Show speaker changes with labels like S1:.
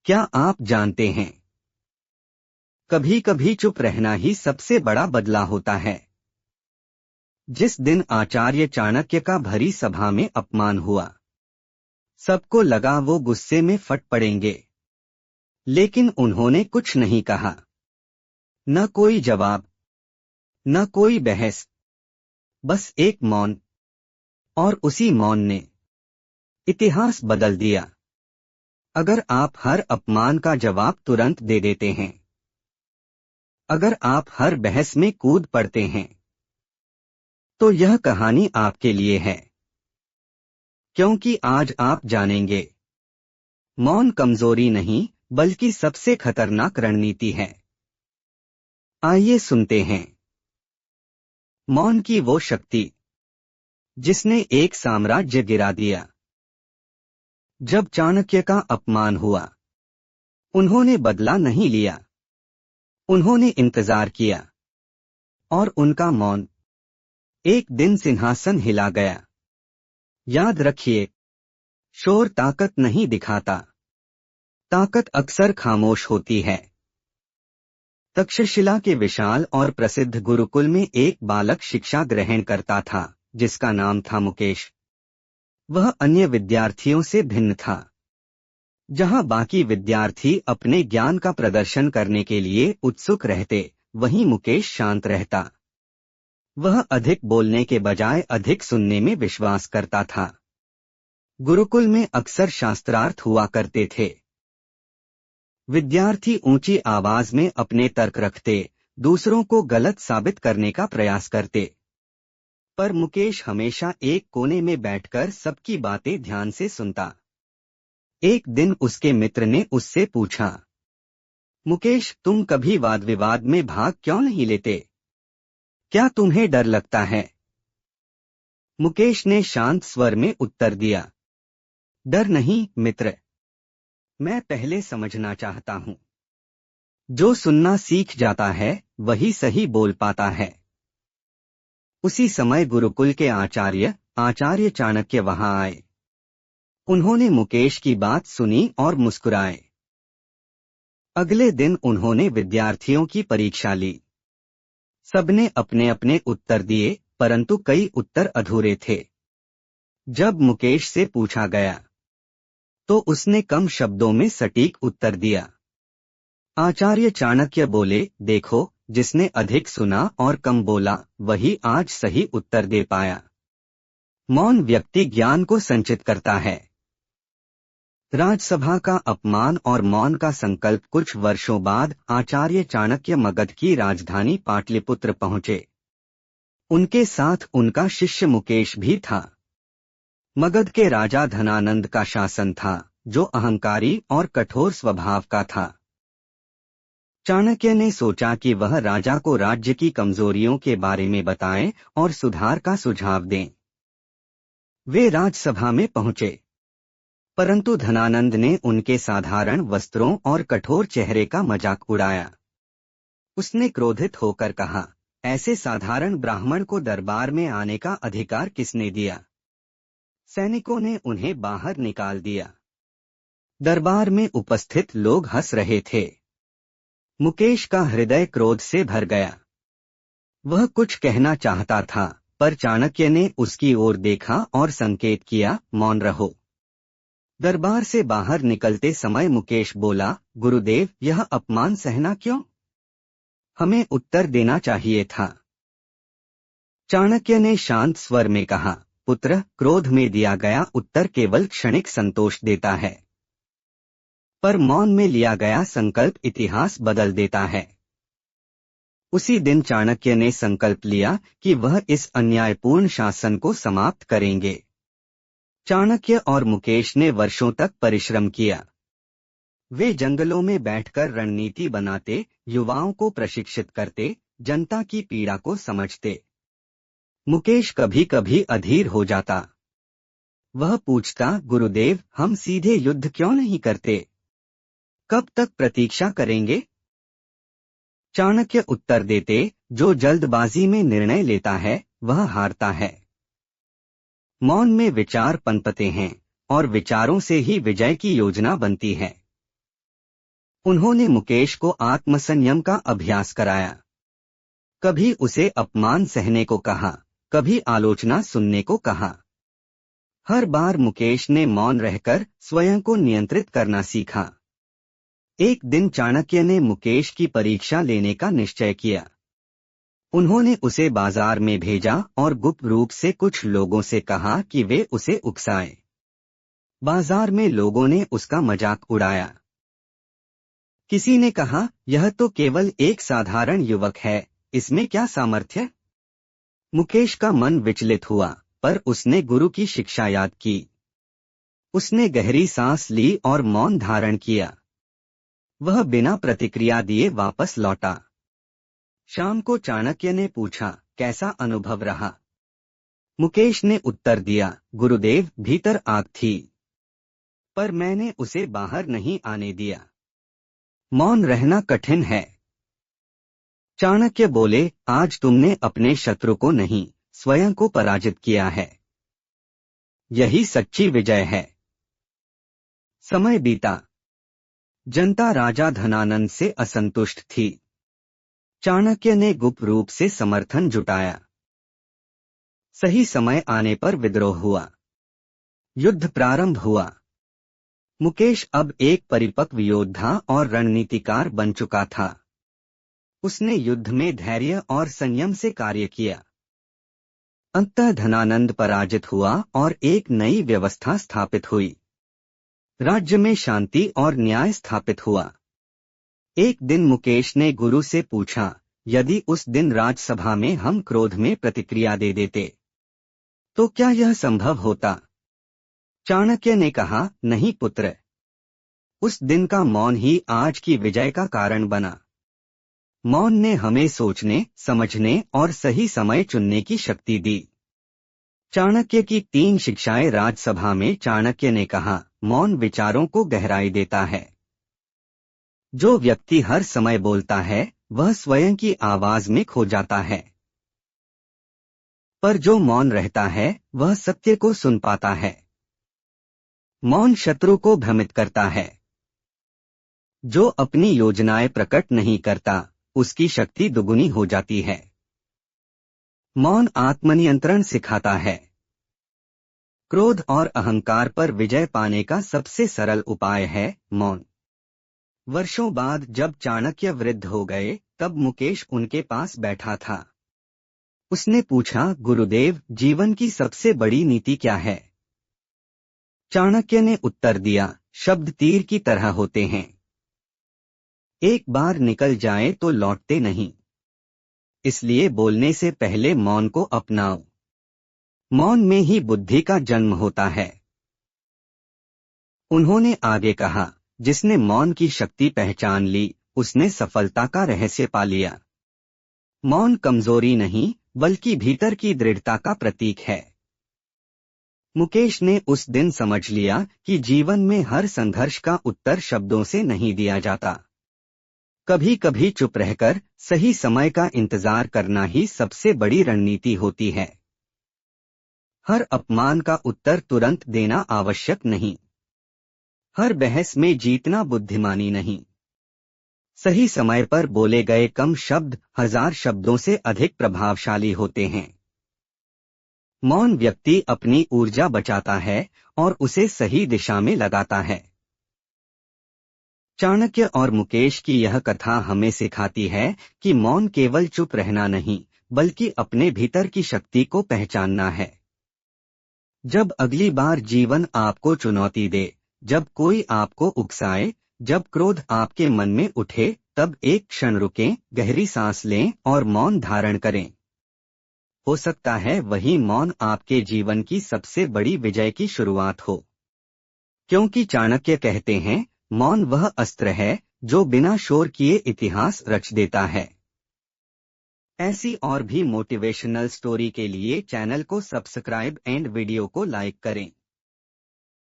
S1: क्या आप जानते हैं, कभी कभी चुप रहना ही सबसे बड़ा बदला होता है। जिस दिन आचार्य चाणक्य का भरी सभा में अपमान हुआ, सबको लगा वो गुस्से में फट पड़ेंगे, लेकिन उन्होंने कुछ नहीं कहा। न कोई जवाब, न कोई बहस, बस एक मौन। और उसी मौन ने इतिहास बदल दिया। अगर आप हर अपमान का जवाब तुरंत दे देते हैं, अगर आप हर बहस में कूद पड़ते हैं, तो यह कहानी आपके लिए है। क्योंकि आज आप जानेंगे, मौन कमजोरी नहीं बल्कि सबसे खतरनाक रणनीति है। आइए सुनते हैं। मौन की वो शक्ति जिसने एक साम्राज्य गिरा दिया। जब चाणक्य का अपमान हुआ, उन्होंने बदला नहीं लिया, उन्होंने इंतजार किया। और उनका मौन एक दिन सिंहासन हिला गया। याद रखिए, शोर ताकत नहीं दिखाता, ताकत अक्सर खामोश होती है। तक्षशिला के विशाल और प्रसिद्ध गुरुकुल में एक बालक शिक्षा ग्रहण करता था, जिसका नाम था मुकेश। वह अन्य विद्यार्थियों से भिन्न था। जहां बाकी विद्यार्थी अपने ज्ञान का प्रदर्शन करने के लिए उत्सुक रहते, वहीं मुकेश शांत रहता। वह अधिक बोलने के बजाय अधिक सुनने में विश्वास करता था। गुरुकुल में अक्सर शास्त्रार्थ हुआ करते थे। विद्यार्थी ऊंची आवाज में अपने तर्क रखते, दूसरों को गलत साबित करने का प्रयास करते। पर मुकेश हमेशा एक कोने में बैठकर सबकी बातें ध्यान से सुनता। एक दिन उसके मित्र ने उससे पूछा, मुकेश, तुम कभी वाद विवाद में भाग क्यों नहीं लेते? क्या तुम्हें डर लगता है? मुकेश ने शांत स्वर में उत्तर दिया, डर नहीं मित्र, मैं पहले समझना चाहता हूं। जो सुनना सीख जाता है वही सही बोल पाता है। उसी समय गुरुकुल के आचार्य चाणक्य वहां आए। उन्होंने मुकेश की बात सुनी और मुस्कुराए। अगले दिन उन्होंने विद्यार्थियों की परीक्षा ली। सबने अपने अपने उत्तर दिए, परंतु कई उत्तर अधूरे थे। जब मुकेश से पूछा गया, तो उसने कम शब्दों में सटीक उत्तर दिया। आचार्य चाणक्य बोले, देखो, जिसने अधिक सुना और कम बोला, वही आज सही उत्तर दे पाया। मौन व्यक्ति ज्ञान को संचित करता है। राजसभा का अपमान और मौन का संकल्प। कुछ वर्षों बाद आचार्य चाणक्य मगध की राजधानी पाटलिपुत्र पहुंचे। उनके साथ उनका शिष्य मुकेश भी था। मगध के राजा धनानंद का शासन था, जो अहंकारी और कठोर स्वभाव का था। चाणक्य ने सोचा कि वह राजा को राज्य की कमजोरियों के बारे में बताएं और सुधार का सुझाव दें। वे राजसभा में पहुंचे, परंतु धनानंद ने उनके साधारण वस्त्रों और कठोर चेहरे का मजाक उड़ाया। उसने क्रोधित होकर कहा, ऐसे साधारण ब्राह्मण को दरबार में आने का अधिकार किसने दिया? सैनिकों ने उन्हें बाहर निकाल दिया। दरबार में उपस्थित लोग हंस रहे थे। मुकेश का हृदय क्रोध से भर गया। वह कुछ कहना चाहता था, पर चाणक्य ने उसकी ओर देखा और संकेत किया, मौन रहो। दरबार से बाहर निकलते समय मुकेश बोला, गुरुदेव, यह अपमान सहना क्यों? हमें उत्तर देना चाहिए था। चाणक्य ने शांत स्वर में कहा, पुत्र, क्रोध में दिया गया उत्तर केवल क्षणिक संतोष देता है, पर मौन में लिया गया संकल्प इतिहास बदल देता है। उसी दिन चाणक्य ने संकल्प लिया कि वह इस अन्यायपूर्ण शासन को समाप्त करेंगे। चाणक्य और मुकेश ने वर्षों तक परिश्रम किया। वे जंगलों में बैठकर रणनीति बनाते, युवाओं को प्रशिक्षित करते, जनता की पीड़ा को समझते। मुकेश कभी कभी अधीर हो जाता। वह पूछता, गुरुदेव, हम सीधे युद्ध क्यों नहीं करते? कब तक प्रतीक्षा करेंगे? चाणक्य उत्तर देते, जो जल्दबाजी में निर्णय लेता है वह हारता है। मौन में विचार पनपते हैं, और विचारों से ही विजय की योजना बनती है। उन्होंने मुकेश को आत्मसंयम का अभ्यास कराया। कभी उसे अपमान सहने को कहा, कभी आलोचना सुनने को कहा। हर बार मुकेश ने मौन रहकर स्वयं को नियंत्रित करना सीखा। एक दिन चाणक्य ने मुकेश की परीक्षा लेने का निश्चय किया। उन्होंने उसे बाजार में भेजा और गुप्त रूप से कुछ लोगों से कहा कि वे उसे उकसाएं। बाजार में लोगों ने उसका मजाक उड़ाया। किसी ने कहा, यह तो केवल एक साधारण युवक है, इसमें क्या सामर्थ्य। मुकेश का मन विचलित हुआ, पर उसने गुरु की शिक्षा याद की। उसने गहरी सांस ली और मौन धारण किया। वह बिना प्रतिक्रिया दिए वापस लौटा। शाम को चाणक्य ने पूछा, कैसा अनुभव रहा। मुकेश ने उत्तर दिया, गुरुदेव, भीतर आग थी, पर मैंने उसे बाहर नहीं आने दिया। मौन रहना कठिन है। चाणक्य बोले, आज तुमने अपने शत्रु को नहीं, स्वयं को पराजित किया है। यही सच्ची विजय है। समय बीता। जनता राजा धनानंद से असंतुष्ट थी। चाणक्य ने गुप्त रूप से समर्थन जुटाया। सही समय आने पर विद्रोह हुआ। युद्ध प्रारंभ हुआ। मुकेश अब एक परिपक्व योद्धा और रणनीतिकार बन चुका था। उसने युद्ध में धैर्य और संयम से कार्य किया। अंततः धनानंद पराजित हुआ और एक नई व्यवस्था स्थापित हुई। राज्य में शांति और न्याय स्थापित हुआ। एक दिन मुकेश ने गुरु से पूछा, यदि उस दिन राजसभा में हम क्रोध में प्रतिक्रिया दे देते तो क्या यह संभव होता। चाणक्य ने कहा, नहीं पुत्र, उस दिन का मौन ही आज की विजय का कारण बना। मौन ने हमें सोचने, समझने और सही समय चुनने की शक्ति दी। चाणक्य की 3 शिक्षाएं। राजसभा में चाणक्य ने कहा, मौन विचारों को गहराई देता है। जो व्यक्ति हर समय बोलता है वह स्वयं की आवाज में खो जाता है, पर जो मौन रहता है वह सत्य को सुन पाता है। मौन शत्रु को भ्रमित करता है। जो अपनी योजनाएं प्रकट नहीं करता उसकी शक्ति दुगुनी हो जाती है। मौन आत्मनियंत्रण सिखाता है। क्रोध और अहंकार पर विजय पाने का सबसे सरल उपाय है मौन। वर्षों बाद जब चाणक्य वृद्ध हो गए तब मुकेश उनके पास बैठा था। उसने पूछा, गुरुदेव, जीवन की सबसे बड़ी नीति क्या है। चाणक्य ने उत्तर दिया, शब्द तीर की तरह होते हैं, एक बार निकल जाए तो लौटते नहीं। इसलिए बोलने से पहले मौन को अपनाओ। मौन में ही बुद्धि का जन्म होता है। उन्होंने आगे कहा, जिसने मौन की शक्ति पहचान ली उसने सफलता का रहस्य पा लिया। मौन कमजोरी नहीं बल्कि भीतर की दृढ़ता का प्रतीक है। मुकेश ने उस दिन समझ लिया कि जीवन में हर संघर्ष का उत्तर शब्दों से नहीं दिया जाता। कभी कभी चुप रहकर सही समय का इंतजार करना ही सबसे बड़ी रणनीति होती है। हर अपमान का उत्तर तुरंत देना आवश्यक नहीं। हर बहस में जीतना बुद्धिमानी नहीं। सही समय पर बोले गए कम शब्द 1000 शब्दों से अधिक प्रभावशाली होते हैं। मौन व्यक्ति अपनी ऊर्जा बचाता है और उसे सही दिशा में लगाता है। चाणक्य और मुकेश की यह कथा हमें सिखाती है कि मौन केवल चुप रहना नहीं बल्कि अपने भीतर की शक्ति को पहचानना है। जब अगली बार जीवन आपको चुनौती दे, जब कोई आपको उकसाए, जब क्रोध आपके मन में उठे, तब एक क्षण रुकें, गहरी सांस लें और मौन धारण करें। हो सकता है वही मौन आपके जीवन की सबसे बड़ी विजय की शुरुआत हो। क्योंकि चाणक्य कहते हैं, मौन वह अस्त्र है जो बिना शोर किए इतिहास रच देता है। ऐसी और भी मोटिवेशनल स्टोरी के लिए चैनल को सब्सक्राइब एंड वीडियो को लाइक करें।